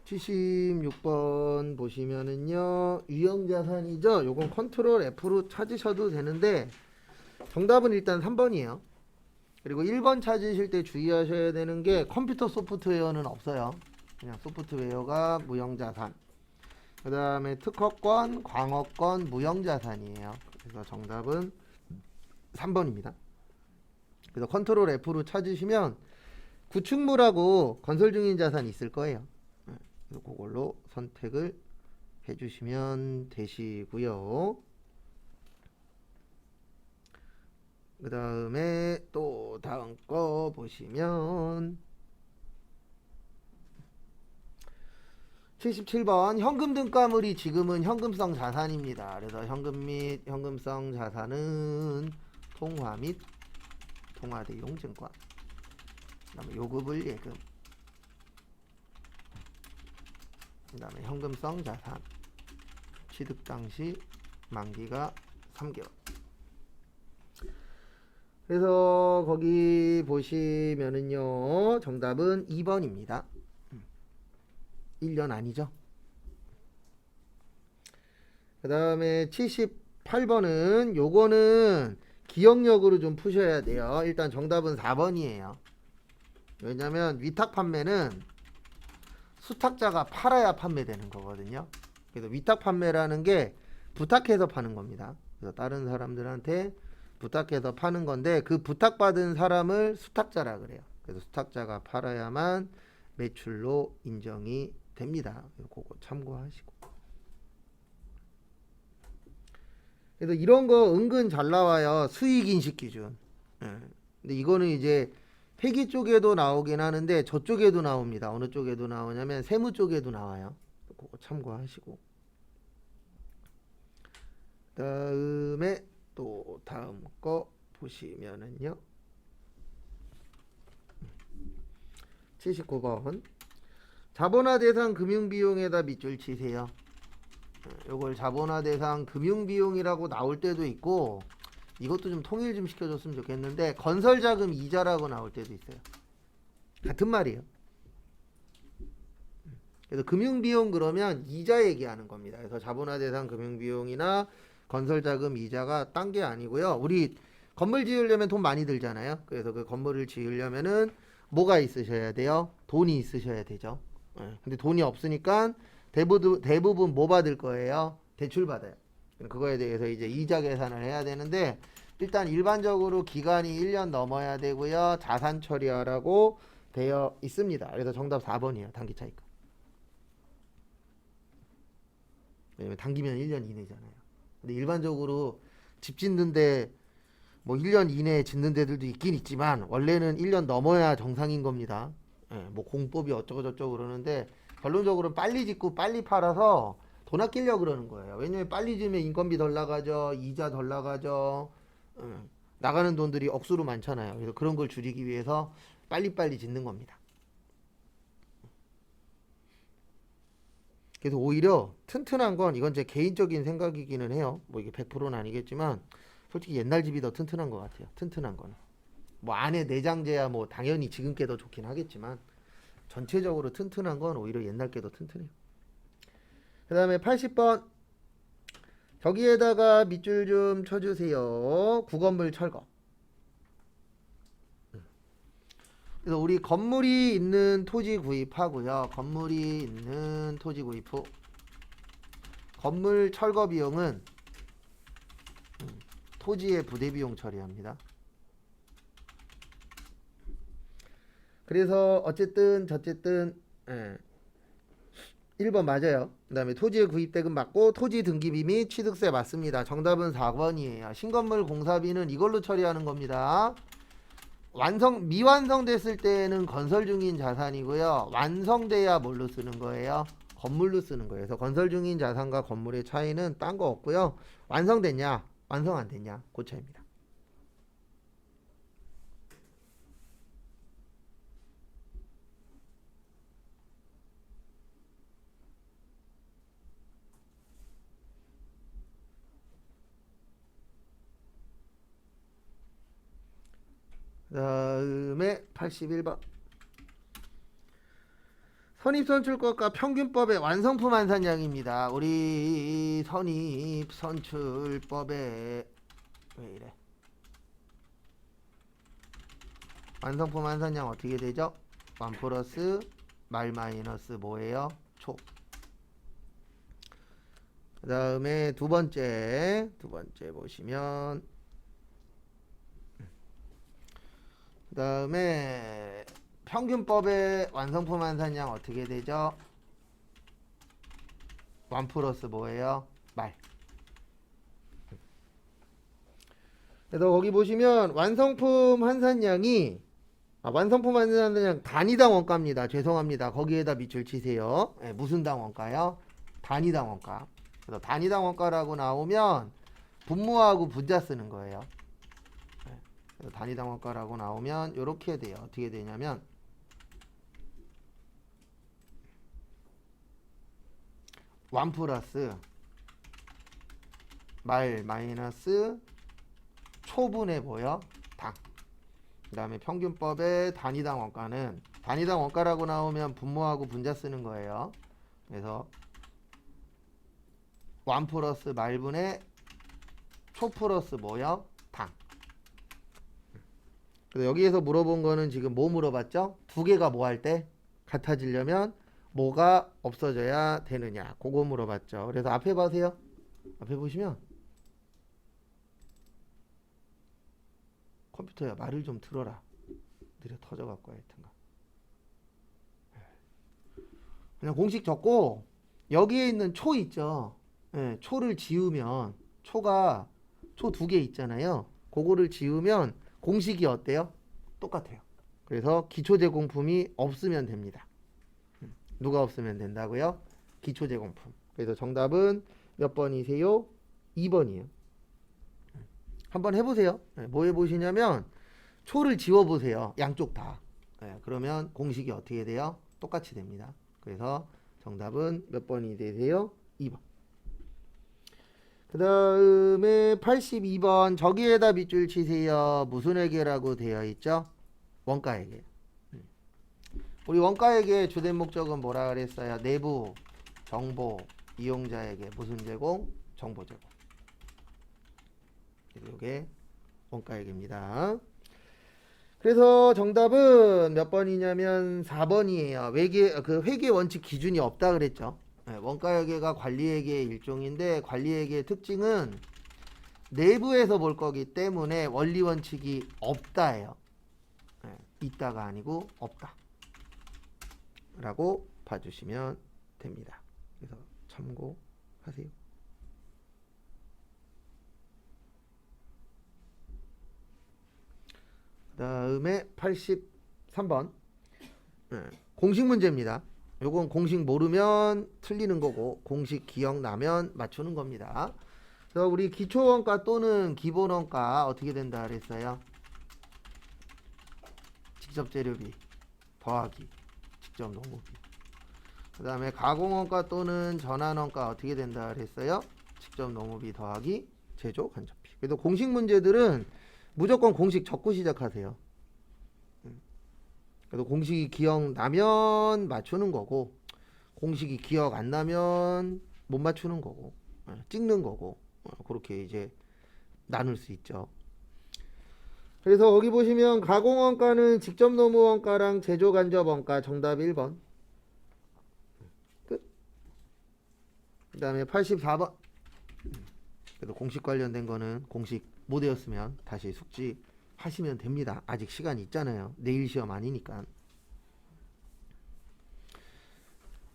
76번 보시면은요, 유형자산이죠. 요건 컨트롤 F로 찾으셔도 되는데 정답은 일단 3번이에요. 그리고 1번 찾으실 때 주의하셔야 되는 게 컴퓨터 소프트웨어는 없어요. 그냥 소프트웨어가 무형자산. 그 다음에 특허권, 광어권, 무형자산이에요. 그래서 정답은 3번입니다. 그래서 컨트롤 F로 찾으시면 구축물하고 건설 중인 자산이 있을 거예요. 그래서 그걸로 선택을 해주시면 되시고요. 그 다음에 또 다음 거 보시면 77번 현금 등가물이 지금은 현금성 자산입니다. 그래서 현금 및 현금성 자산은 통화 및 통화 대용 증권, 그 다음에 요금을 예금, 그 다음에 현금성 자산 취득 당시 만기가 3개월. 그래서 거기 보시면은요, 정답은 2번입니다. 1년 아니죠. 그 다음에 78번은 요거는 기억력으로 좀 푸셔야 돼요. 일단 정답은 4번이에요. 왜냐면 위탁 판매는 수탁자가 팔아야 판매되는 거거든요. 그래서 위탁 판매라는 게 부탁해서 파는 겁니다. 그래서 다른 사람들한테 부탁해서 파는 건데 그 부탁받은 사람을 수탁자라 그래요. 그래서 수탁자가 팔아야만 매출로 인정이 됩니다. 그거 참고하시고. 그래서 이런 거 은근 잘 나와요. 수익인식 기준. 예. 근데 이거는 이제 회계 쪽에도 나오긴 하는데 저쪽에도 나옵니다. 어느 쪽에도 나오냐면 세무 쪽에도 나와요. 그거 참고하시고. 다음에 또 다음 거 보시면은요. 79번. 자본화 대상 금융비용에다 밑줄 치세요. 요걸 자본화 대상 금융비용이라고 나올 때도 있고, 이것도 좀 통일 좀 시켜줬으면 좋겠는데 건설자금 이자라고 나올 때도 있어요. 같은 말이에요. 그래서 금융비용 그러면 이자 얘기하는 겁니다. 그래서 자본화 대상 금융비용이나 건설자금 이자가 딴 게 아니고요. 우리 건물 지으려면 돈 많이 들잖아요. 그래서 그 건물을 지으려면은 뭐가 있으셔야 돼요? 돈이 있으셔야 되죠. 근데 돈이 없으니까 대부분 뭐 받을 거예요? 대출 받아요. 그거에 대해서 이제 이자 계산을 해야 되는데 일단 일반적으로 기간이 1년 넘어야 되고요. 자산 처리하라고 되어 있습니다. 그래서 정답 4번이에요. 단기 차익금. 왜냐면 단기면 1년 이내잖아요. 근데 일반적으로 집 짓는데 뭐 1년 이내에 짓는 데들도 있긴 있지만 원래는 1년 넘어야 정상인 겁니다. 뭐 공법이 어쩌고 저쩌고 그러는데 결론적으로는 빨리 짓고 빨리 팔아서 돈 아끼려고 그러는 거예요. 왜냐면 빨리 지으면 인건비 덜 나가죠. 이자 덜 나가죠. 나가는 돈들이 억수로 많잖아요. 그래서 그런 걸 줄이기 위해서 빨리빨리 짓는 겁니다. 그래서 오히려 튼튼한 건 이건 제 개인적인 생각이기는 해요. 뭐 이게 100%는 아니겠지만 솔직히 옛날 집이 더 튼튼한 것 같아요. 튼튼한 거는. 뭐 안에 내장재야 뭐 당연히 지금 게 더 좋긴 하겠지만 전체적으로 튼튼한 건 오히려 옛날 게 더 튼튼해요. 그 다음에 80번 저기에다가 밑줄 좀 쳐주세요. 구건물 철거. 그래서 우리 건물이 있는 토지 구입하고요. 건물이 있는 토지 구입 후 건물 철거 비용은 토지의 부대 비용 처리합니다. 그래서 어쨌든 저쨌든 1번 맞아요. 그 다음에 토지의 구입대금 맞고 토지 등기비 및 취득세 맞습니다. 정답은 4번이에요. 신건물 공사비는 이걸로 처리하는 겁니다. 미완성됐을 때는 건설 중인 자산이고요. 완성돼야 뭘로 쓰는 거예요? 건물로 쓰는 거예요. 그래서 건설 중인 자산과 건물의 차이는 딴 거 없고요. 완성됐냐? 완성 안 됐냐? 그 차이입니다. 그 다음에 81번 선입선출법과 평균법의 완성품 환산량입니다. 우리 선입선출법의 왜 이래? 완성품 환산량 어떻게 되죠? 1 플러스 말 마이너스 뭐예요? 초. 그 다음에 두 번째 보시면 그 다음에 평균법의 완성품 환산량 어떻게 되죠? 1 플러스 뭐예요? 말. 그래서 거기 보시면 완성품 환산량이 완성품 환산량 단위당 원가입니다. 죄송합니다. 거기에다 밑줄 치세요. 네, 무슨 당 원가요? 단위당 원가. 그래서 단위당 원가라고 나오면 분모하고 분자 쓰는 거예요. 네, 그래서 단위당 원가라고 나오면 이렇게 돼요. 어떻게 되냐면 1 플러스 말 마이너스 초분의 뭐요? 당. 그 다음에 평균법의 단위당 원가는 단위당 원가라고 나오면 분모하고 분자 쓰는 거예요. 그래서 1 플러스 말분의 초 플러스 뭐요? 당. 그래서 여기에서 물어본 거는 지금 뭐 물어봤죠? 두 개가 뭐 할 때? 같아지려면 뭐가 없어져야 되느냐? 그거 물어봤죠. 그래서 앞에 보세요. 앞에 보시면 컴퓨터야 말을 좀 들어라. 느려 터져갖고 하여튼가. 그냥 공식 적고 여기에 있는 초 있죠. 네, 초를 지우면 초 두 개 있잖아요. 그거를 지우면 공식이 어때요? 똑같아요. 그래서 기초제공품이 없으면 됩니다. 누가 없으면 된다고요? 기초제공품. 그래서 정답은 몇 번이세요? 2번이에요. 한번 해보세요. 뭐 해보시냐면 초를 지워보세요. 양쪽 다. 그러면 공식이 어떻게 돼요? 똑같이 됩니다. 그래서 정답은 몇 번이 되세요? 2번. 그 다음에 82번 저기에다 밑줄 치세요. 무슨 회계라고 되어 있죠? 원가회계. 우리 원가회계 주된 목적은 뭐라 그랬어요? 내부 정보 이용자에게 무슨 제공? 정보 제공. 이게 원가액입니다. 그래서 정답은 몇 번이냐면 4번이에요. 회계 원칙 기준이 없다 그랬죠. 원가회계가 관리회계의 일종인데 관리회계의 특징은 내부에서 볼 거기 때문에 원리 원칙이 없다예요. 있다가 아니고 없다 라고 봐주시면 됩니다. 그래서 참고하세요. 다음에 83번 공식 문제입니다. 요건 공식 모르면 틀리는 거고 공식 기억나면 맞추는 겁니다. 그래서 우리 기초원가 또는 기본원가 어떻게 된다 그랬어요? 직접 재료비 더하기 직접 노무비. 그 다음에 가공원가 또는 전환원가 어떻게 된다 그랬어요? 직접 노무비 더하기 제조 간접비. 그래도 공식 문제들은 무조건 공식 적고 시작하세요. 그래도 공식이 기억나면 맞추는 거고 공식이 기억 안 나면 못 맞추는 거고 찍는 거고 그렇게 이제 나눌 수 있죠. 그래서 거기 보시면 가공원가는 직접 노무원가랑 제조간접원가 정답 1번 끝. 그 다음에 84번 그래도 공식 관련된 거는 공식 못 외웠으면 다시 숙지 하시면 됩니다. 아직 시간이 있잖아요. 내일 시험 아니니까.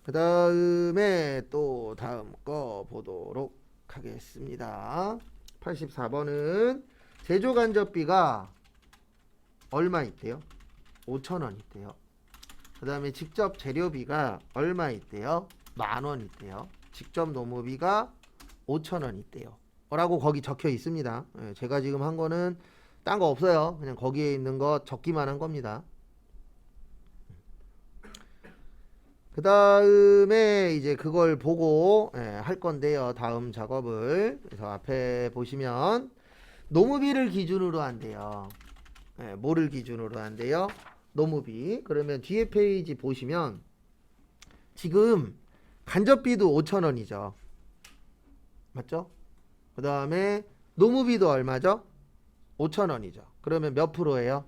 그 다음에 또 다음 거 보도록 하겠습니다. 84번은 제조간접비가 얼마 있대요? 5,000원 있대요. 그 다음에 직접 재료비가 얼마 있대요? 10,000원 있대요. 직접 노무비가 5,000원 있대요. 라고 거기 적혀 있습니다. 제가 지금 한 거는 딴 거 없어요. 그냥 거기에 있는 거 적기만 한 겁니다. 그 다음에 이제 그걸 보고 할 건데요. 다음 작업을. 그래서 앞에 보시면 노무비를 기준으로 한대요. 뭐를 기준으로 한대요? 노무비. 그러면 뒤에 페이지 보시면 지금 간접비도 5,000원이죠. 맞죠? 그 다음에 노무비도 얼마죠? 5,000원이죠. 그러면 몇 프로예요?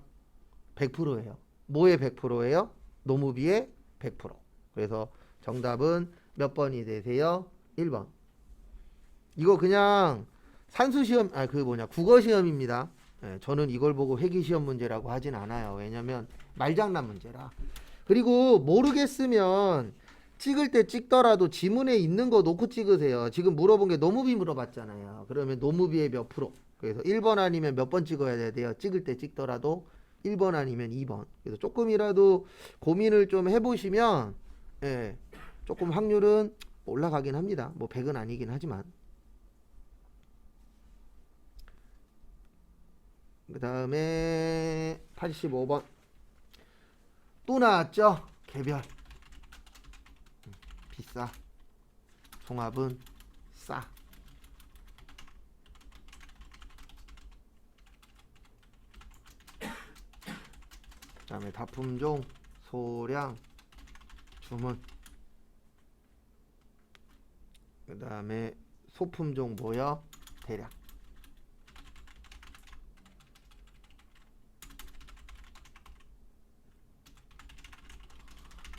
100%예요. 뭐의 100%예요? 노무비의 100%. 그래서 정답은 몇 번이 되세요? 1번. 이거 그냥 산수시험, 국어시험입니다. 예, 저는 이걸 보고 회계시험 문제라고 하진 않아요. 왜냐면 말장난 문제라. 그리고 모르겠으면 찍을 때 찍더라도 지문에 있는 거 놓고 찍으세요. 지금 물어본 게 노무비 물어봤잖아요. 그러면 노무비의 몇 프로? 그래서 1번 아니면 몇 번 찍어야 돼요? 찍을 때 찍더라도 1번 아니면 2번. 그래서 조금이라도 고민을 좀 해보시면 예, 조금 확률은 올라가긴 합니다. 뭐 100은 아니긴 하지만. 그 다음에 85번 또 나왔죠? 개별 비싸, 종합은 싸. 그 다음에 다품종, 소량, 주문. 그 다음에 소품종 뭐요? 대량.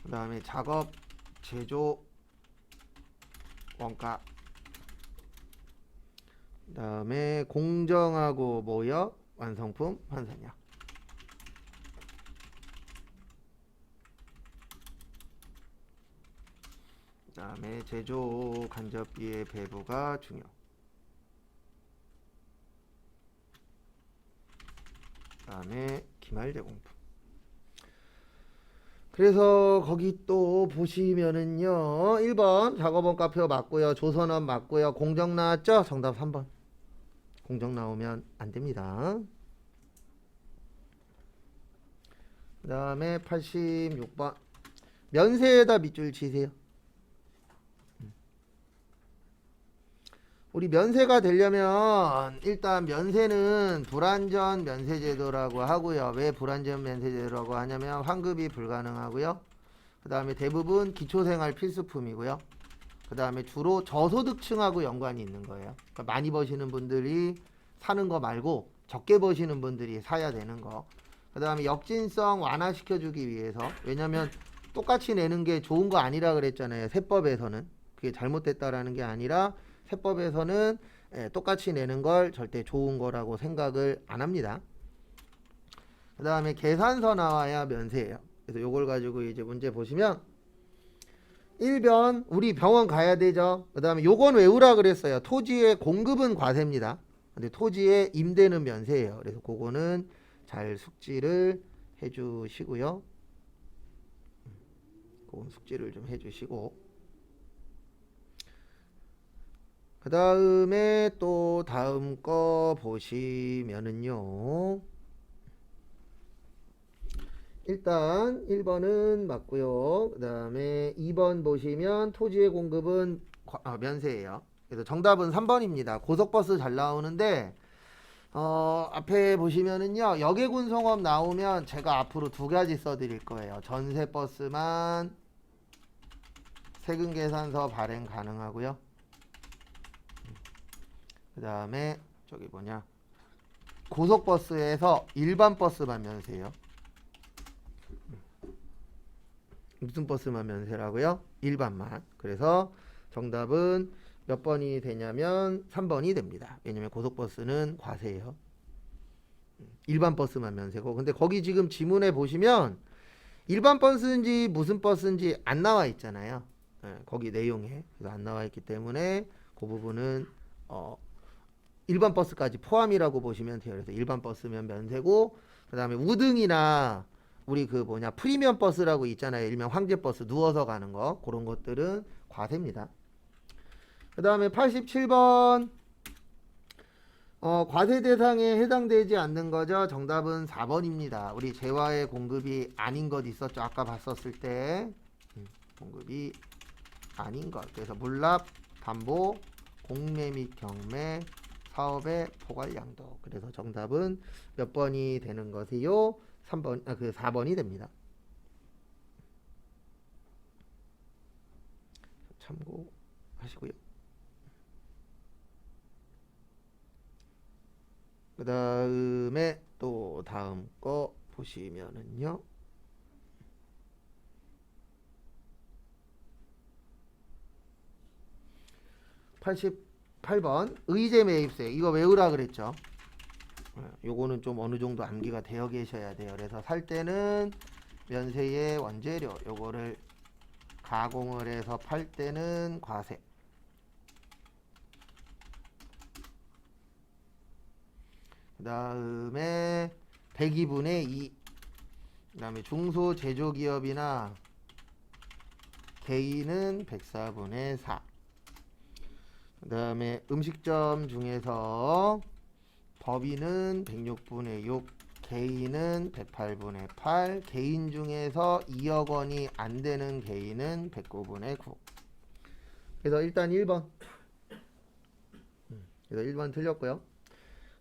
그 다음에 작업, 제조, 원가. 그 다음에 공정하고 뭐요? 완성품, 환산량. 그 다음에 제조 간접비의 배부가 중요. 그 다음에 기말 제공품. 그래서 거기 또 보시면은요 1번 작업원가표 맞고요, 조선업 맞고요, 공정 나왔죠? 정답 3번. 공정 나오면 안됩니다. 그 다음에 86번 면세에다 밑줄 치세요. 우리 면세가 되려면 일단 면세는 불완전 면세제도라고 하고요. 왜 불완전 면세제도라고 하냐면 환급이 불가능하고요. 그 다음에 대부분 기초생활 필수품이고요. 그 다음에 주로 저소득층하고 연관이 있는 거예요. 그러니까 많이 버시는 분들이 사는 거 말고 적게 버시는 분들이 사야 되는 거. 그 다음에 역진성 완화시켜주기 위해서, 왜냐면 똑같이 내는 게 좋은 거 아니라 그랬잖아요. 세법에서는. 그게 잘못됐다라는 게 아니라 세법에서는 똑같이 내는 걸 절대 좋은 거라고 생각을 안 합니다. 그 다음에 계산서 나와야 면세예요. 그래서 요걸 가지고 이제 문제 보시면 1번 우리 병원 가야 되죠. 그 다음에 요건 외우라 그랬어요. 토지의 공급은 과세입니다. 근데 토지의 임대는 면세예요. 그래서 그거는 잘 숙지를 해주시고요. 그건 숙지를 좀 해주시고, 그 다음에 또 다음 거 보시면은요 일단 1번은 맞고요. 그 다음에 2번 보시면 토지의 공급은 면세예요. 그래서 정답은 3번입니다. 고속버스 잘 나오는데 앞에 보시면은요 역외군송업 나오면 제가 앞으로 두 가지 써드릴 거예요. 전세버스만 세금계산서 발행 가능하고요. 그 다음에 저기 뭐냐, 고속버스에서 일반 버스만 면세요. 무슨 버스만 면세라고요? 일반만. 그래서 정답은 몇 번이 되냐면 3번이 됩니다. 왜냐면 고속버스는 과세예요. 일반 버스만 면세고. 근데 거기 지금 지문에 보시면 일반 버스인지 무슨 버스인지 안 나와 있잖아요. 거기 내용에. 그래서 안 나와 있기 때문에 그 부분은 일반 버스까지 포함이라고 보시면 돼요. 그래서 일반 버스면 면세고, 그 다음에 우등이나 우리 그 뭐냐 프리미엄 버스라고 있잖아요. 일명 황제 버스 누워서 가는 거, 그런 것들은 과세입니다. 그 다음에 87번 과세 대상에 해당되지 않는 거죠. 정답은 4번입니다. 우리 재화의 공급이 아닌 것 있었죠. 아까 봤었을 때 공급이 아닌 것. 그래서 물납, 담보, 공매 및 경매, 사업의 포괄 양도. 그래서 정답은 몇 번이 되는 것이요? 3번, 4번이 됩니다. 참고하시고요. 그 다음에 또 다음 거 보시면은요. 88번 의제 매입세 이거 외우라 그랬죠. 요거는 좀 어느 정도 암기가 되어 계셔야 돼요. 그래서 살 때는 면세의 원재료 요거를 가공을 해서 팔 때는 과세. 그 다음에 102분의 2. 그 다음에 중소제조기업이나 개인은 104분의 4. 그 다음에 음식점 중에서 법인은 106분의 6, 개인은 108분의 8, 개인 중에서 2억 원이 안 되는 개인은 109분의 9. 그래서 일단 1번. 그래서 1번 틀렸고요.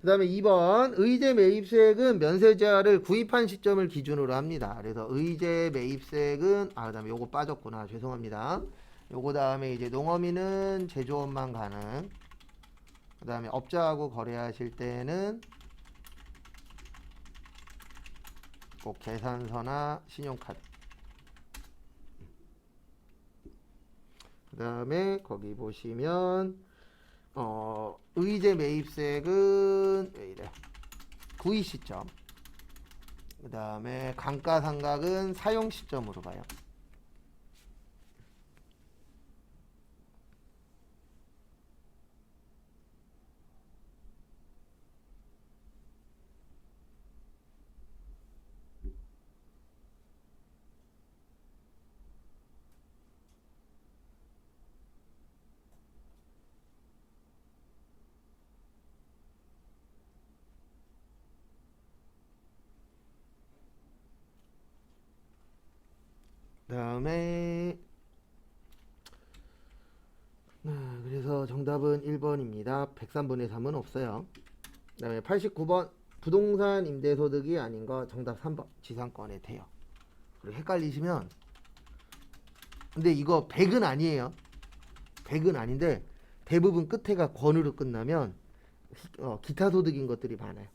그 다음에 2번 의제 매입세액은 면세자를 구입한 시점을 기준으로 합니다. 그래서 의제 매입세액은 그 다음에 요거 빠졌구나. 죄송합니다. 요거 다음에 이제 농어민은 제조업만 가능. 그 다음에 업자하고 거래하실 때는 꼭 계산서나 신용카드. 그 다음에 거기 보시면 의제 매입세액은 왜 이래? 구입 시점. 그 다음에 감가상각은 사용 시점으로 봐요. 그 다음에 그래서 정답은 1번입니다. 103분의 3은 없어요. 그 다음에 89번 부동산 임대소득이 아닌 거 정답 3번 지상권에 돼요. 그리고 헷갈리시면 근데 이거 100은 아니에요. 100은 아닌데 대부분 끝에가 권으로 끝나면 기타 소득인 것들이 많아요.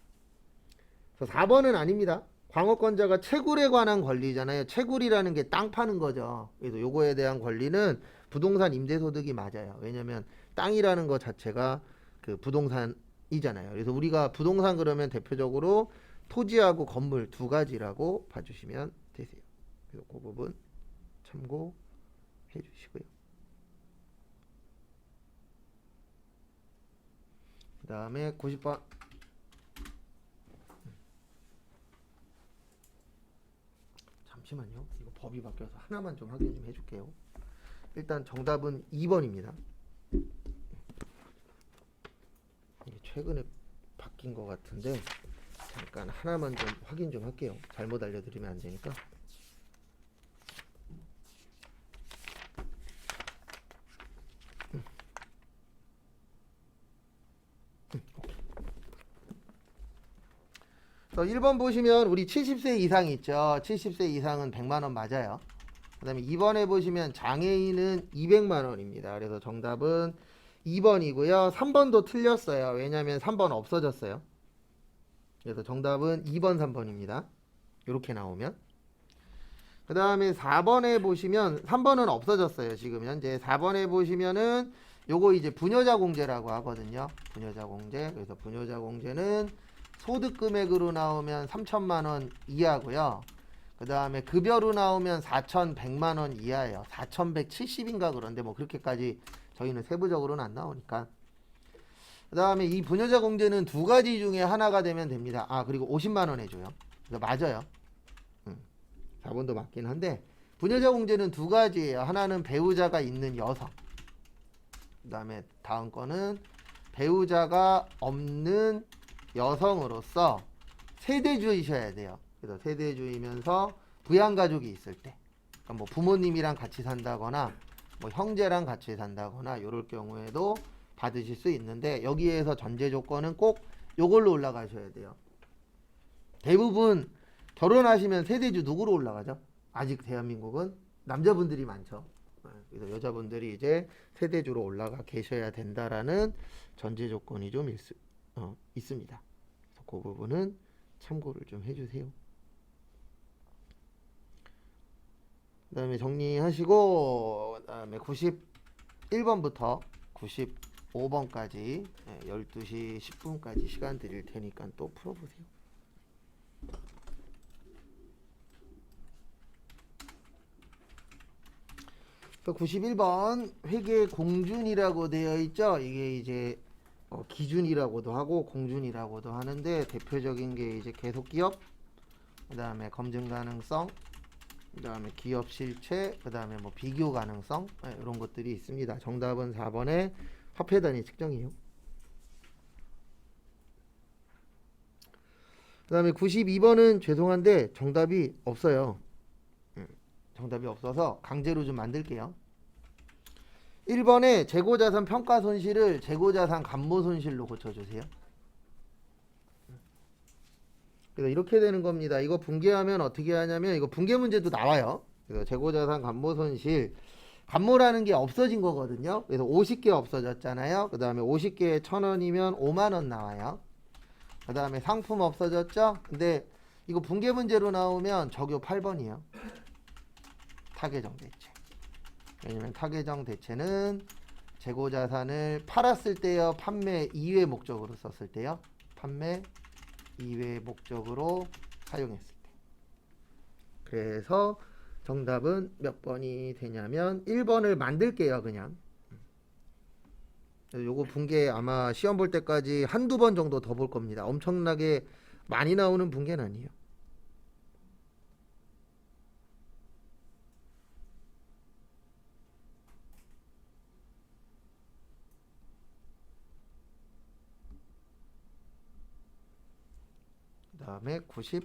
그래서 4번은 아닙니다. 광업권자가 채굴에 관한 권리잖아요. 채굴이라는 게 땅 파는 거죠. 그래서 요거에 대한 권리는 부동산 임대소득이 맞아요. 왜냐면 땅이라는 것 자체가 그 부동산이잖아요. 그래서 우리가 부동산 그러면 대표적으로 토지하고 건물 두 가지라고 봐주시면 되세요. 그래서 그 부분 참고해 주시고요. 그 다음에 90번 잠시만요. 이거 법이 바뀌어서 하나만 좀 확인 좀 해줄게요. 일단 정답은 2번입니다. 이게 최근에 바뀐 것 같은데 잠깐 하나만 좀 확인 좀 할게요. 잘못 알려드리면 안 되니까. 그래서 1번 보시면 우리 70세 이상 있죠. 70세 이상은 100만원 맞아요. 그 다음에 2번에 보시면 장애인은 200만원입니다. 그래서 정답은 2번이고요. 3번도 틀렸어요. 왜냐하면 3번 없어졌어요. 그래서 정답은 2번, 3번입니다. 이렇게 나오면. 그 다음에 4번에 보시면 3번은 없어졌어요. 지금 현재 4번에 보시면은 요거 이제 부녀자 공제라고 하거든요. 부녀자 공제. 그래서 부녀자 공제는 소득 금액으로 나오면 3천만 원 이하고요. 그 다음에 급여로 나오면 4,100만 원 이하예요. 4,170인가 그런데 뭐 그렇게까지 저희는 세부적으로는 안 나오니까. 그 다음에 이 부녀자 공제는 두 가지 중에 하나가 되면 됩니다. 그리고 50만 원 해줘요. 그래서 맞아요. 4번도 맞긴 한데 부녀자 공제는 두 가지예요. 하나는 배우자가 있는 여성. 그 다음에 다음 거는 배우자가 없는 여성으로서 세대주이셔야 돼요. 그래서 세대주이면서 부양가족이 있을 때, 그러니까 뭐 부모님이랑 같이 산다거나 뭐 형제랑 같이 산다거나 이럴 경우에도 받으실 수 있는데 여기에서 전제 조건은 꼭 요걸로 올라가셔야 돼요. 대부분 결혼하시면 세대주 누구로 올라가죠? 아직 대한민국은 남자분들이 많죠. 그래서 여자분들이 이제 세대주로 올라가 계셔야 된다라는 전제 조건이 좀 있습니다. 그래서 그 부분은 참고를 좀 해주세요. 그 다음에 정리하시고, 그 다음에 91번부터 95번까지 12시 10분까지 시간 드릴 테니까 또 풀어보세요. 그 91번 회계 공준이라고 되어 있죠. 이게 이제 기준이라고도 하고 공준이라고도 하는데, 대표적인 게 이제 계속기업, 그 다음에 검증 가능성, 그 다음에 기업 실체, 그 다음에 뭐 비교 가능성, 이런 것들이 있습니다. 정답은 4번에 화폐 단위 측정이에요. 그 다음에 92번은 죄송한데 정답이 없어요. 정답이 없어서 강제로 좀 만들게요. 1번에 재고자산 평가 손실을 재고자산 감모 손실로 고쳐주세요. 그래서 이렇게 되는 겁니다. 이거 분개하면 어떻게 하냐면, 이거 분개 문제도 나와요. 그래서 재고자산 감모 손실, 감모라는 게 없어진 거거든요. 그래서 50개 없어졌잖아요. 그 다음에 50개에 1,000원이면 5만원 나와요. 그 다음에 상품 없어졌죠. 근데 이거 분개 문제로 나오면 적요 8번이에요. 타계정 대체. 왜냐면 타계정 대체는 재고자산을 팔았을 때요, 판매 이외 목적으로 썼을 때요, 판매 이외 목적으로 사용했을 때. 그래서 정답은 몇 번이 되냐면 1번을 만들게요. 그냥 요거 분개 아마 시험 볼 때까지 한두 번 정도 더 볼 겁니다. 엄청나게 많이 나오는 분개는 아니에요. 그 다음에 93번.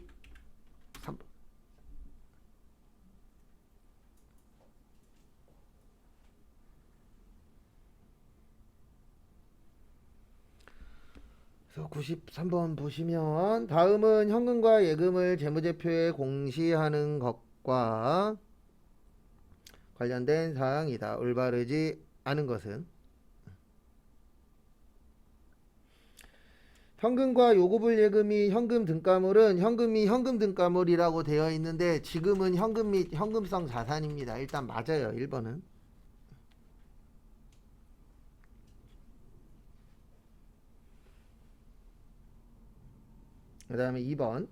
그래서 93번 보시면, 다음은 현금과 예금을 재무제표에 공시하는 것과 관련된 사항이다. 올바르지 않은 것은 현금과 요구불 예금이 현금 등가물은 현금이 현금 등가물이라고 되어 있는데, 지금은 현금 및 현금성 자산입니다. 일단 맞아요. 1번은. 그 다음에 2번,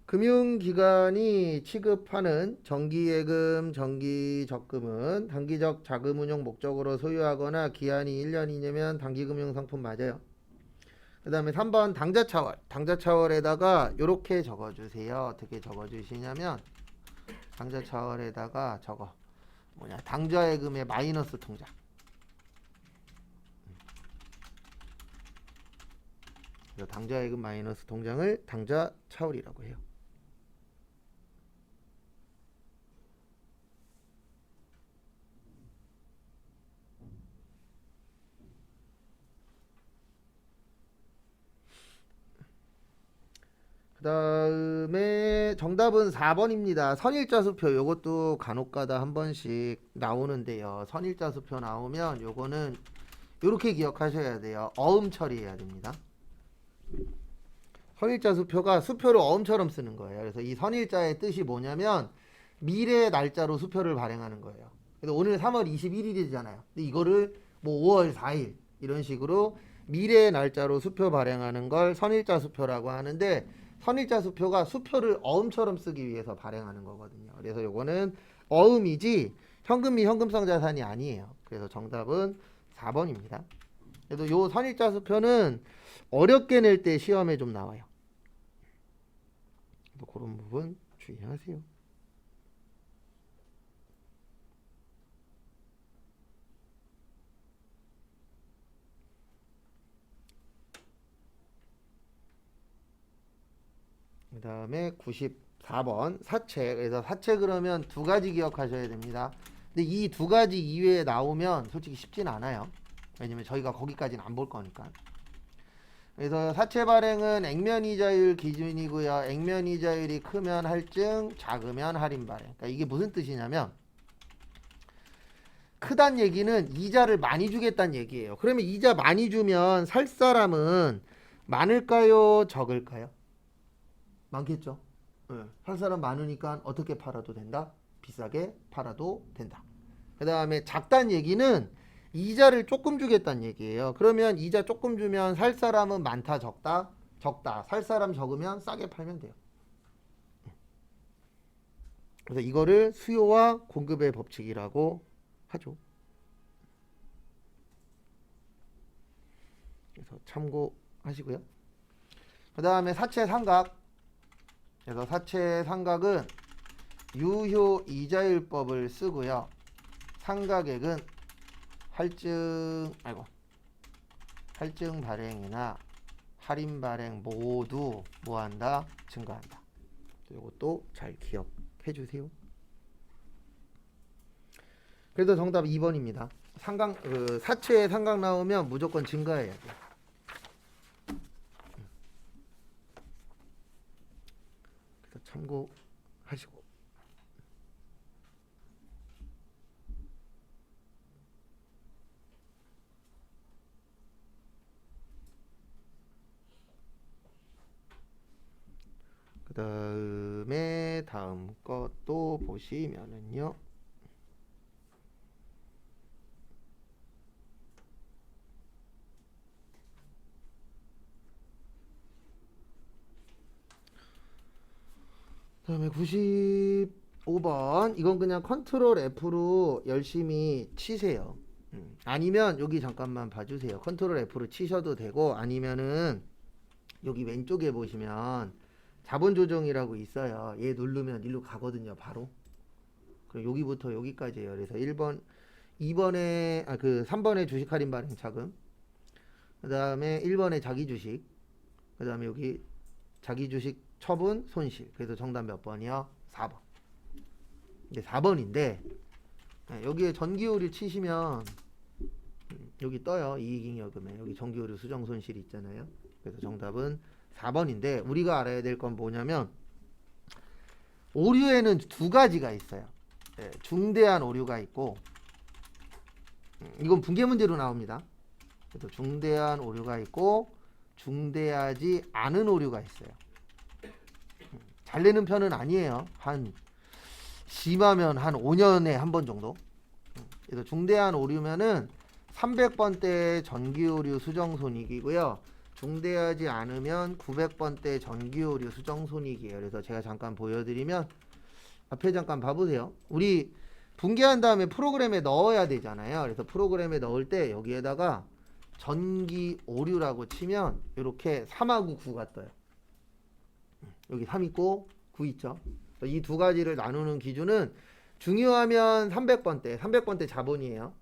금융기관이 취급하는 정기예금, 정기적금은 단기적 자금운용 목적으로 소유하거나 기한이 1년 이내면 단기금융상품 맞아요. 그 다음에 3번 당좌차월. 당좌차월에다가 이렇게 적어주세요. 어떻게 적어주시냐면, 당좌차월에다가 저거 당좌예금의 마이너스 통장. 그래서 당좌예금 마이너스 통장을 당좌차월이라고 해요. 그 다음에 정답은 4번입니다. 선일자수표, 요것도 간혹가다 한 번씩 나오는데요. 선일자수표 나오면 요거는 요렇게 기억하셔야 돼요. 어음 처리해야 됩니다. 선일자수표가 수표를 어음처럼 쓰는 거예요. 그래서 이 선일자의 뜻이 뭐냐면 미래의 날짜로 수표를 발행하는 거예요. 그래서 오늘 3월 21일이잖아요. 근데 이거를 뭐 5월 4일 이런 식으로 미래의 날짜로 수표 발행하는 걸 선일자수표라고 하는데, 선일자수표가 수표를 어음처럼 쓰기 위해서 발행하는 거거든요. 그래서 요거는 어음이지 현금 및 현금성 자산이 아니에요. 그래서 정답은 4번입니다. 그래도 요 선일자수표는 어렵게 낼 때 시험에 좀 나와요. 그런 부분 주의하세요. 그 다음에 94번 사채. 그래서 사채 그러면 두 가지 기억하셔야 됩니다. 근데 이 두 가지 이외에 나오면 솔직히 쉽진 않아요. 왜냐면 저희가 거기까지는 안 볼 거니까. 그래서 사채 발행은 액면이자율 기준이고요. 액면이자율이 크면 할증, 작으면 할인 발행. 그러니까 이게 무슨 뜻이냐면, 크단 얘기는 이자를 많이 주겠다는 얘기예요. 그러면 이자 많이 주면 살 사람은 많을까요? 적을까요? 많겠죠. 네. 살 사람 많으니까 어떻게 팔아도 된다? 비싸게 팔아도 된다. 그 다음에 작단 얘기는 이자를 조금 주겠다는 얘기예요. 그러면 이자 조금 주면 살 사람은 많다, 적다? 적다. 살 사람 적으면 싸게 팔면 돼요. 그래서 이거를 수요와 공급의 법칙이라고 하죠. 그래서 참고하시고요. 그 다음에 사채 상각. 그래서 사채 상각은 유효 이자율법을 쓰고요. 상각액은 할증 발행이나 할인 발행 모두 뭐한다? 증가한다. 이것도 잘 기억해 주세요. 그래서 정답 2번입니다. 사채에 상각 나오면 무조건 증가해야 돼요. 그래서 참고하시고. 그 다음에 다음 것도 보시면은요. 그 다음에 95번 이건 그냥 컨트롤 F로 열심히 치세요. 아니면 여기 잠깐만 봐주세요. 컨트롤 F로 치셔도 되고 아니면은 여기 왼쪽에 보시면 자본 조정이라고 있어요. 얘 누르면 일로 가거든요. 바로. 그럼 여기부터 여기까지예요. 그래서 3번에 주식 할인 발행 차금. 그 다음에 1번에 자기 주식. 그 다음에 여기 자기 주식 처분 손실. 그래서 정답 몇 번이요? 4번. 이게 4번인데 여기에 전기요리 치시면 여기 떠요. 이익잉여금에 여기 전기요리 수정 손실이 있잖아요. 그래서 정답은 4번인데 우리가 알아야 될 건 뭐냐면 오류에는 두 가지가 있어요. 중대한 오류가 있고 이건 분계 문제로 나옵니다. 그래서 중대한 오류가 있고 중대하지 않은 오류가 있어요. 잘 내는 편은 아니에요. 심하면 한 5년에 한 번 정도. 그래서 중대한 오류면은 300번대 전기오류 수정손익이고요. 중대하지 않으면 900번대 전기오류 수정손익이에요. 그래서 제가 잠깐 보여드리면 앞에 잠깐 봐보세요. 우리 분계한 다음에 프로그램에 넣어야 되잖아요. 그래서 프로그램에 넣을 때 여기에다가 전기오류라고 치면 이렇게 3하고 9가 떠요. 여기 3 있고 9 있죠. 이 두 가지를 나누는 기준은 중요하면 300번대 자본이에요.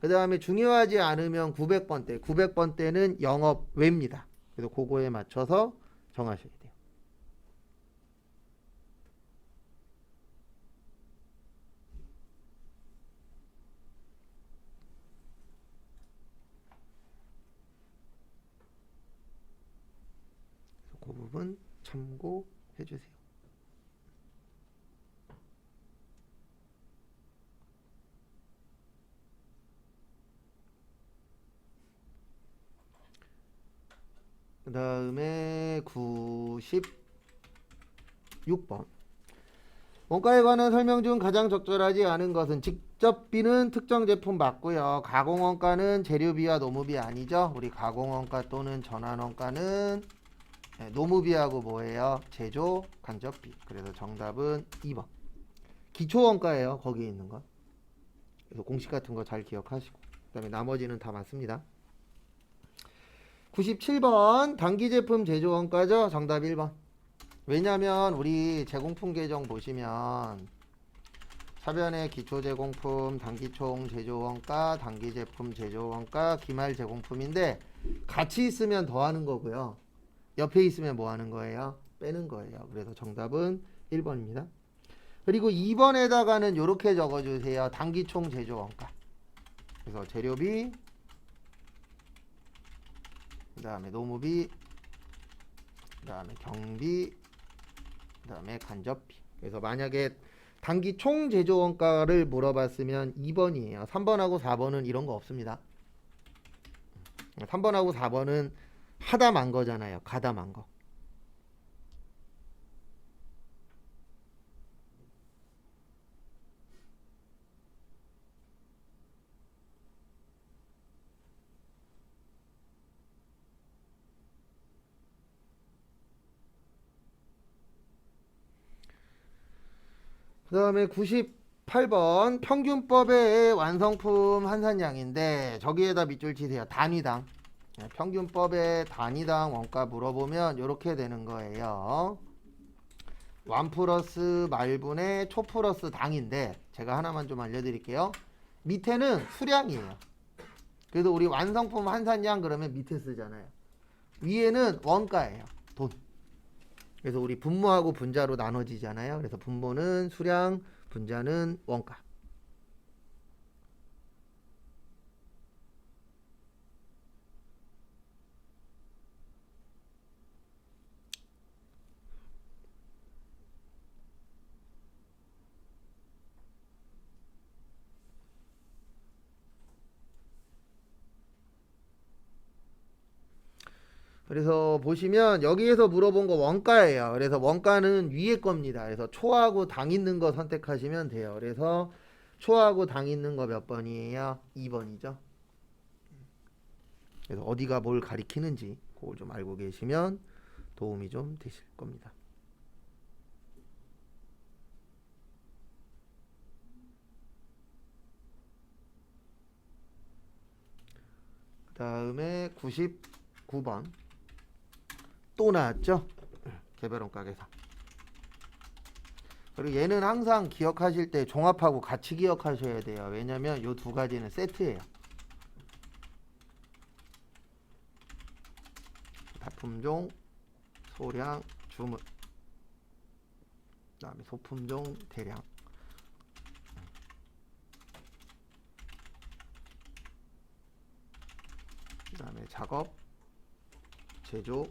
그 다음에 중요하지 않으면 900번대는 영업 외입니다. 그래서 그거에 맞춰서 정하셔야 돼요. 그 부분 참고해 주세요. 그 다음에 96번 원가에 관한 설명 중 가장 적절하지 않은 것은 직접비는 특정 제품 맞고요. 가공원가는 재료비와 노무비 아니죠. 우리 가공원가 또는 전환원가는 노무비하고 뭐예요? 제조 간접비. 그래서 정답은 2번 기초원가예요. 거기에 있는 거. 그래서 공식 같은 거 잘 기억하시고 그 다음에 나머지는 다 맞습니다. 97번 단기 제품 제조 원가죠. 정답 1번. 왜냐면 우리 제공품 계정 보시면 사변의 기초 제공품, 단기총 제조 원가, 단기 제품 제조 원가, 기말 제공품인데 같이 있으면 더하는 거고요. 옆에 있으면 뭐 하는 거예요? 빼는 거예요. 그래서 정답은 1번입니다. 그리고 2번에다가는 이렇게 적어주세요. 단기총 제조 원가. 그래서 재료비 그 다음에 노무비, 그 다음에 경비, 그 다음에 간접비. 그래서 만약에 단기 총 제조 원가를 물어봤으면 2번이에요. 3번하고 4번은 이런 거 없습니다. 3번하고 4번은 하다만 거잖아요. 가다만 거. 그 다음에 98번 평균법의 완성품 한산량인데 저기에다 밑줄 치세요. 단위당. 평균법의 단위당 원가 물어보면 이렇게 되는 거예요. 완 플러스 말분의 초 플러스 당인데 제가 하나만 좀 알려드릴게요. 밑에는 수량이에요. 그래서 우리 완성품 한산량 그러면 밑에 쓰잖아요. 위에는 원가예요. 돈. 그래서 우리 분모하고 분자로 나눠지잖아요. 그래서 분모는 수량, 분자는 원가. 그래서 보시면 여기에서 물어본 거 원가예요. 그래서 원가는 위에 겁니다. 그래서 초하고 당 있는 거 선택하시면 돼요. 그래서 초하고 당 있는 거 몇 번이에요? 2번이죠. 그래서 어디가 뭘 가리키는지 그걸 좀 알고 계시면 도움이 좀 되실 겁니다. 그 다음에 99번 또 나왔죠? 개별원가 계산. 그리고 얘는 항상 기억하실 때 종합하고 같이 기억하셔야 돼요. 왜냐면 이 두 가지는 세트예요. 다품종, 소량, 주문. 그 다음에 소품종, 대량. 그 다음에 작업, 제조,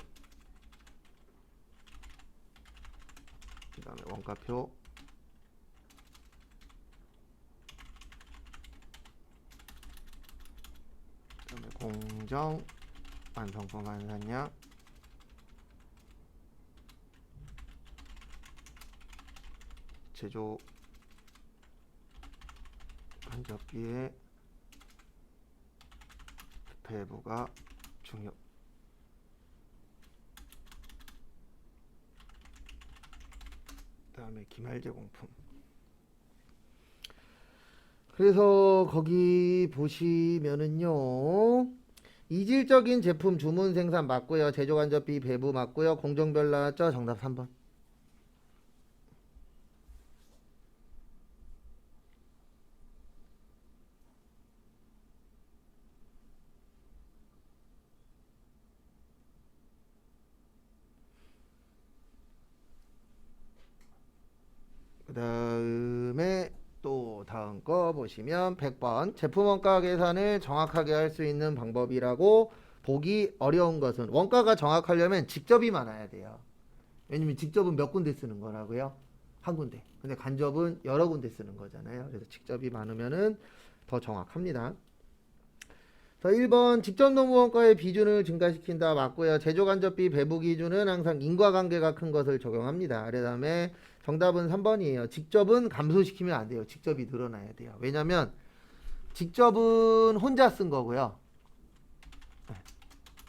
그 다음에 원가표, 그 다음에 공정, 완성품 한산량, 제조 간접기의 배부가 중요. 그 다음에 기말 제공품. 그래서 거기 보시면은요, 이질적인 제품 주문 생산 맞고요. 제조 간접비 배부 맞고요. 공정별 나왔죠? 정답 3번. 그 다음에 또 다음 거 보시면 100번 제품 원가 계산을 정확하게 할 수 있는 방법이라고 보기 어려운 것은 원가가 정확하려면 직접이 많아야 돼요. 왜냐면 직접은 몇 군데 쓰는 거라고요? 한 군데. 근데 간접은 여러 군데 쓰는 거잖아요. 그래서 직접이 많으면은 더 정확합니다. 자, 1번 직접 노무 원가의 비준을 증가시킨다 맞고요. 제조 간접비 배부 기준은 항상 인과관계가 큰 것을 적용합니다. 그 다음에 정답은 3번이에요. 직접은 감소시키면 안 돼요. 직접이 늘어나야 돼요. 왜냐면 직접은 혼자 쓴 거고요.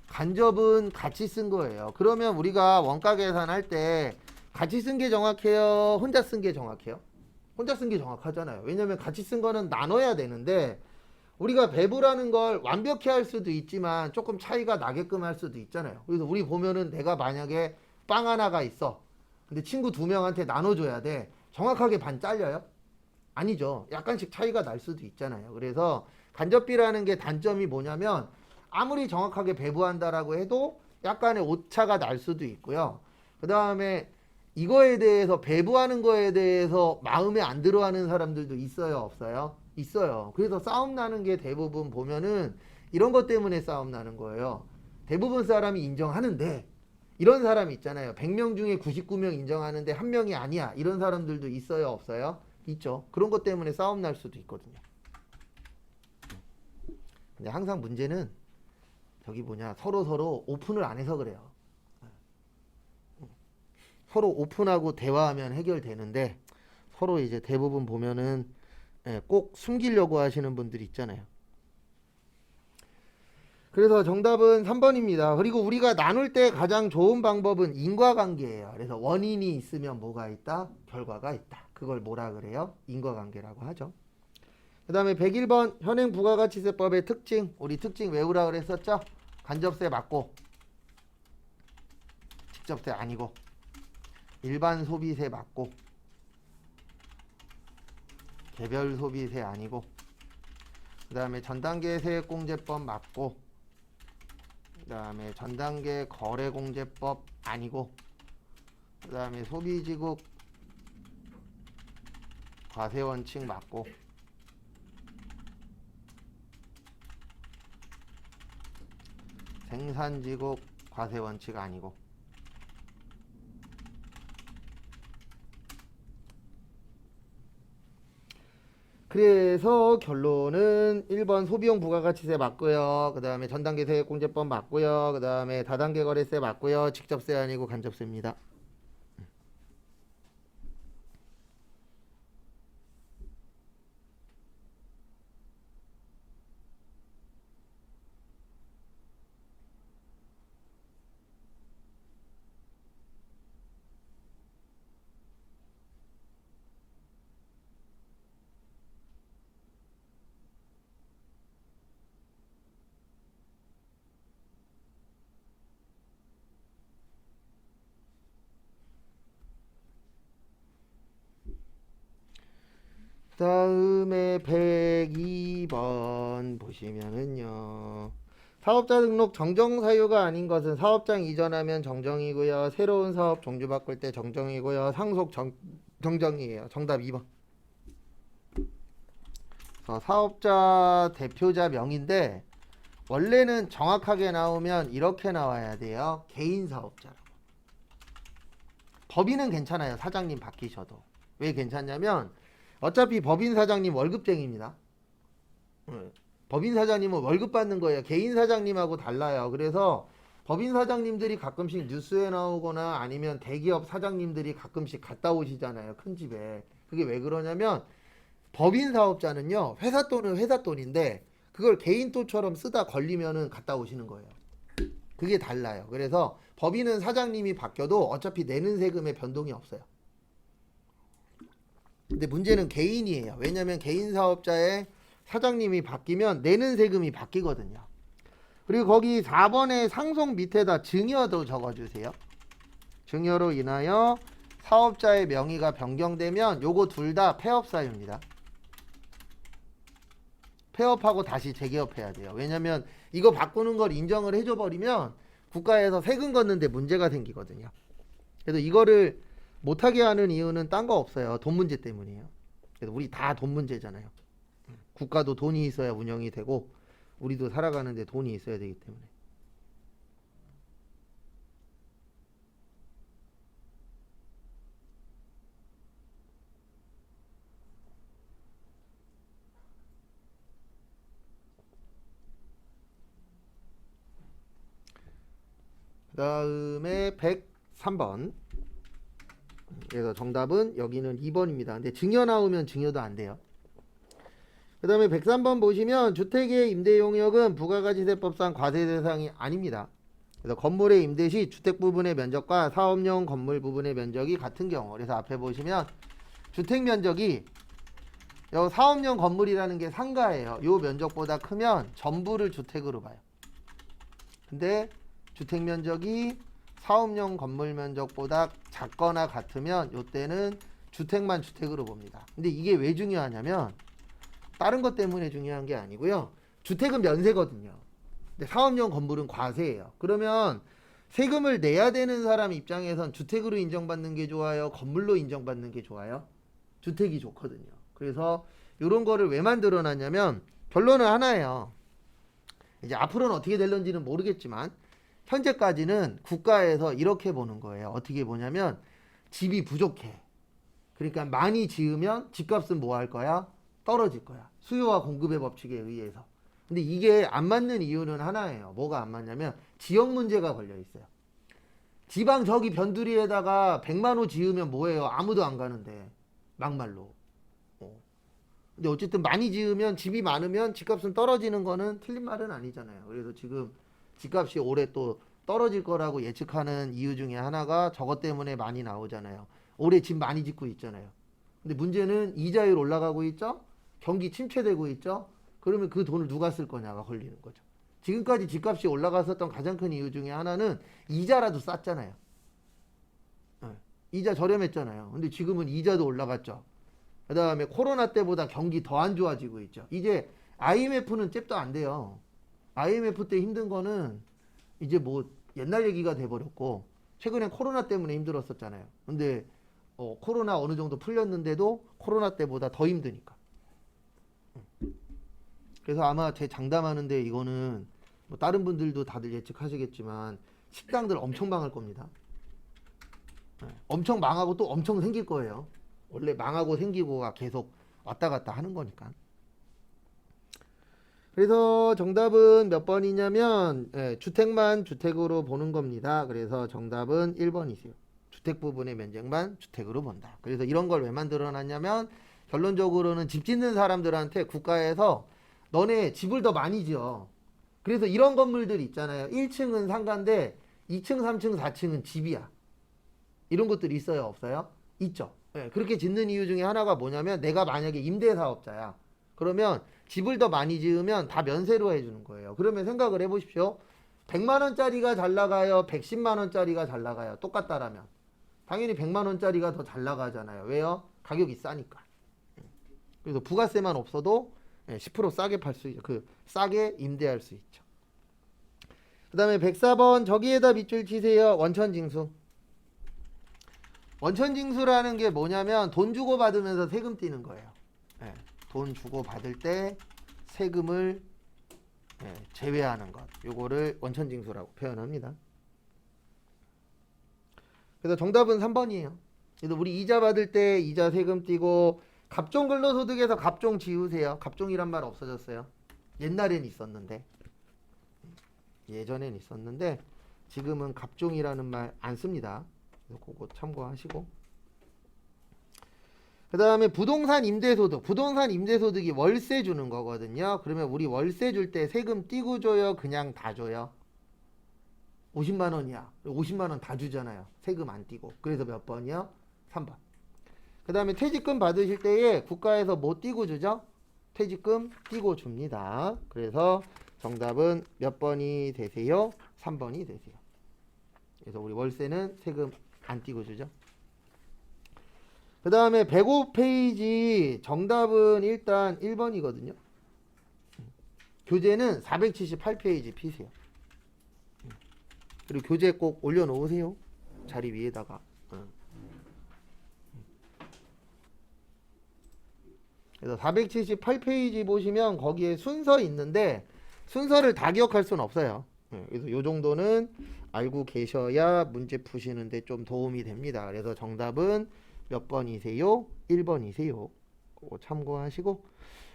간접은 같이 쓴 거예요. 그러면 우리가 원가 계산할 때 같이 쓴 게 정확해요? 혼자 쓴 게 정확해요? 혼자 쓴 게 정확하잖아요. 왜냐면 같이 쓴 거는 나눠야 되는데 우리가 배부라는 걸 완벽히 할 수도 있지만 조금 차이가 나게끔 할 수도 있잖아요. 그래서 우리 보면은 내가 만약에 빵 하나가 있어. 근데 친구 2명한테 나눠줘야 돼. 정확하게 반 잘려요? 아니죠. 약간씩 차이가 날 수도 있잖아요. 그래서 간접비라는 게 단점이 뭐냐면 아무리 정확하게 배부한다라고 해도 약간의 오차가 날 수도 있고요. 그 다음에 이거에 대해서 배부하는 거에 대해서 마음에 안 들어하는 사람들도 있어요, 없어요? 있어요. 그래서 싸움 나는 게 대부분 보면은 이런 것 때문에 싸움 나는 거예요. 대부분 사람이 인정하는데 이런 사람 있잖아요. 100명 중에 99명 인정하는데 한 명이 아니야. 이런 사람들도 있어요, 없어요? 있죠. 그런 것 때문에 싸움 날 수도 있거든요. 근데 항상 문제는 저기 서로 오픈을 안 해서 그래요. 서로 오픈하고 대화하면 해결되는데 서로 이제 대부분 보면은 꼭 숨기려고 하시는 분들이 있잖아요. 그래서 정답은 3번입니다. 그리고 우리가 나눌 때 가장 좋은 방법은 인과관계예요. 그래서 원인이 있으면 뭐가 있다? 결과가 있다. 그걸 뭐라 그래요? 인과관계라고 하죠. 그 다음에 101번 현행 부가가치세법의 특징. 우리 특징 외우라 그랬었죠? 간접세 맞고 직접세 아니고 일반 소비세 맞고 개별 소비세 아니고 그 다음에 전단계 세액공제법 맞고 그 다음에 전단계 거래공제법 아니고 그 다음에 소비지국 과세원칙 맞고 생산지국 과세원칙 아니고 그래서 결론은 1번 소비용 부가가치세 맞고요. 그 다음에 전단계 세액공제법 맞고요. 그 다음에 다단계 거래세 맞고요. 직접세 아니고 간접세입니다. 다음에 102번 보시면은요. 사업자 등록 정정 사유가 아닌 것은 사업장 이전하면 정정이고요. 새로운 사업 종류 바꿀 때 정정이고요. 상속 정정이에요. 정답 2번. 사업자 대표자 명인데 원래는 정확하게 나오면 이렇게 나와야 돼요. 개인 사업자라고. 법인은 괜찮아요. 사장님 바뀌셔도. 왜 괜찮냐면 어차피 법인 사장님 월급쟁입니다. 법인 사장님은 월급 받는 거예요. 개인 사장님하고 달라요. 그래서 법인 사장님들이 가끔씩 뉴스에 나오거나 아니면 대기업 사장님들이 가끔씩 갔다 오시잖아요. 큰 집에. 그게 왜 그러냐면 법인 사업자는요. 회사 돈은 회사 돈인데 그걸 개인 돈처럼 쓰다 걸리면은 갔다 오시는 거예요. 그게 달라요. 그래서 법인은 사장님이 바뀌어도 어차피 내는 세금에 변동이 없어요. 근데 문제는 개인이에요. 왜냐하면 개인 사업자의 사장님이 바뀌면 내는 세금이 바뀌거든요. 그리고 거기 4번의 상속 밑에다 증여도 적어주세요. 증여로 인하여 사업자의 명의가 변경되면 요거 둘 다 폐업 사유입니다. 폐업하고 다시 재개업해야 돼요. 왜냐면 이거 바꾸는 걸 인정을 해줘 버리면 국가에서 세금 걷는데 문제가 생기거든요. 그래서 이거를 못하게 하는 이유는 딴 거 없어요. 돈 문제 때문이에요. 그래서 우리 다 돈 문제잖아요. 국가도 돈이 있어야 운영이 되고 우리도 살아가는데 돈이 있어야 되기 때문에. 그 다음에 103번. 그래서 정답은 여기는 2번입니다. 근데 증여 나오면 증여도 안 돼요. 그 다음에 103번 보시면 주택의 임대 용역은 부가가치세법상 과세 대상이 아닙니다. 그래서 건물의 임대 시 주택 부분의 면적과 사업용 건물 부분의 면적이 같은 경우. 그래서 앞에 보시면 주택 면적이 요 사업용 건물이라는 게 상가예요. 요 면적보다 크면 전부를 주택으로 봐요. 근데 주택 면적이 사업용 건물 면적보다 작거나 같으면 요때는 주택만 주택으로 봅니다. 근데 이게 왜 중요하냐면 다른 것 때문에 중요한 게 아니고요. 주택은 면세거든요. 근데 사업용 건물은 과세예요. 그러면 세금을 내야 되는 사람 입장에선 주택으로 인정받는 게 좋아요? 건물로 인정받는 게 좋아요? 주택이 좋거든요. 그래서 이런 거를 왜 만들어 놨냐면 결론은 하나예요. 이제 앞으로는 어떻게 될런지는 모르겠지만 현재까지는 국가에서 이렇게 보는 거예요. 어떻게 보냐면 집이 부족해. 그러니까 많이 지으면 집값은 뭐 할 거야? 떨어질 거야. 수요와 공급의 법칙에 의해서. 근데 이게 안 맞는 이유는 하나예요. 뭐가 안 맞냐면 지역 문제가 걸려 있어요. 지방 저기 변두리에다가 100만 호 지으면 뭐예요? 아무도 안 가는데. 막말로. 근데 어쨌든 많이 지으면 집이 많으면 집값은 떨어지는 거는 틀린 말은 아니잖아요. 그래서 지금 집값이 올해 또 떨어질 거라고 예측하는 이유 중에 하나가 저것 때문에 많이 나오잖아요. 올해 집 많이 짓고 있잖아요. 근데 문제는 이자율 올라가고 있죠? 경기 침체되고 있죠? 그러면 그 돈을 누가 쓸 거냐가 걸리는 거죠. 지금까지 집값이 올라갔었던 가장 큰 이유 중에 하나는 이자라도 쌌잖아요. 이자 저렴했잖아요. 근데 지금은 이자도 올라갔죠. 그 다음에 코로나 때보다 경기 더 안 좋아지고 있죠. 이제 IMF는 잽도 안 돼요. IMF 때 힘든 거는 이제 뭐 옛날 얘기가 돼버렸고, 최근에 코로나 때문에 힘들었었잖아요. 근데 코로나 어느 정도 풀렸는데도 코로나 때보다 더 힘드니까. 그래서 아마 제 장담하는데 이거는 뭐 다른 분들도 다들 예측하시겠지만 식당들 엄청 망할 겁니다. 엄청 망하고 또 엄청 생길 거예요. 원래 망하고 생기고가 계속 왔다 갔다 하는 거니까. 그래서 정답은 몇 번이냐면 주택만 주택으로 보는 겁니다. 그래서 정답은 1번이세요. 주택 부분의 면적만 주택으로 본다. 그래서 이런 걸 왜 만들어 놨냐면 결론적으로는 집 짓는 사람들한테 국가에서 너네 집을 더 많이 지어. 그래서 이런 건물들 있잖아요. 1층은 상가인데 2층, 3층, 4층은 집이야. 이런 것들이 있어요, 없어요? 있죠. 그렇게 짓는 이유 중에 하나가 뭐냐면 내가 만약에 임대사업자야. 그러면 집을 더 많이 지으면 다 면세로 해주는 거예요. 그러면 생각을 해보십시오. 100만 원짜리가 잘 나가요? 110만 원짜리가 잘 나가요? 똑같다라면. 당연히 100만 원짜리가 더 잘 나가잖아요. 왜요? 가격이 싸니까. 그래서 부가세만 없어도 10% 싸게 팔 수 있죠. 싸게 임대할 수 있죠. 그 다음에 104번 저기에다 밑줄 치세요. 원천징수. 원천징수라는 게 뭐냐면 돈 주고 받으면서 세금 떼는 거예요. 돈 주고 받을 때 세금을 제외하는 것. 요거를 원천징수라고 표현합니다. 그래서 정답은 3번이에요. 그래서 우리 이자 받을 때 이자 세금 떼고 갑종근로소득에서 갑종 지우세요. 갑종이란 말 없어졌어요. 옛날엔 있었는데. 예전엔 있었는데 지금은 갑종이라는 말 안 씁니다. 그거 참고하시고. 그 다음에 부동산 임대소득. 부동산 임대소득이 월세 주는 거거든요. 그러면 우리 월세 줄 때 세금 띄고 줘요? 그냥 다 줘요? 50만 원이야. 50만 원 다 주잖아요. 세금 안 띄고. 그래서 몇 번이요? 3번. 그 다음에 퇴직금 받으실 때에 국가에서 뭐 띄고 주죠? 퇴직금 띄고 줍니다. 그래서 정답은 몇 번이 되세요? 3번이 되세요. 그래서 우리 월세는 세금 안 띄고 주죠. 그 다음에 105페이지 정답은 일단 1번이거든요. 교재는 478페이지 피세요. 그리고 교재 꼭 올려놓으세요. 자리 위에다가. 그래서 478페이지 보시면 거기에 순서 있는데 순서를 다 기억할 수는 없어요. 그래서 요 정도는 알고 계셔야 문제 푸시는데 좀 도움이 됩니다. 그래서 정답은 몇 번이세요? 1번이세요. 그거 참고하시고.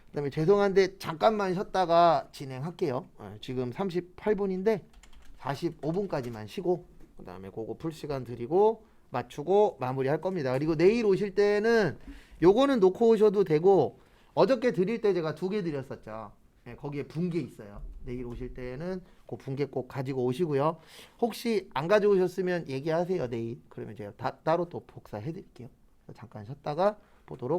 그 다음에 죄송한데 잠깐만 쉬었다가 진행할게요. 지금 38분인데 45분까지만 쉬고 그 다음에 그거 풀 시간 드리고 맞추고 마무리할 겁니다. 그리고 내일 오실 때는 요거는 놓고 오셔도 되고 어저께 드릴 때 제가 2개 드렸었죠. 거기에 분개 있어요. 내일 오실 때는 그 분개 꼭 가지고 오시고요. 혹시 안 가져오셨으면 얘기하세요. 내일. 그러면 제가 따로 또 복사해 드릴게요. 잠깐 쉬었다가 보도록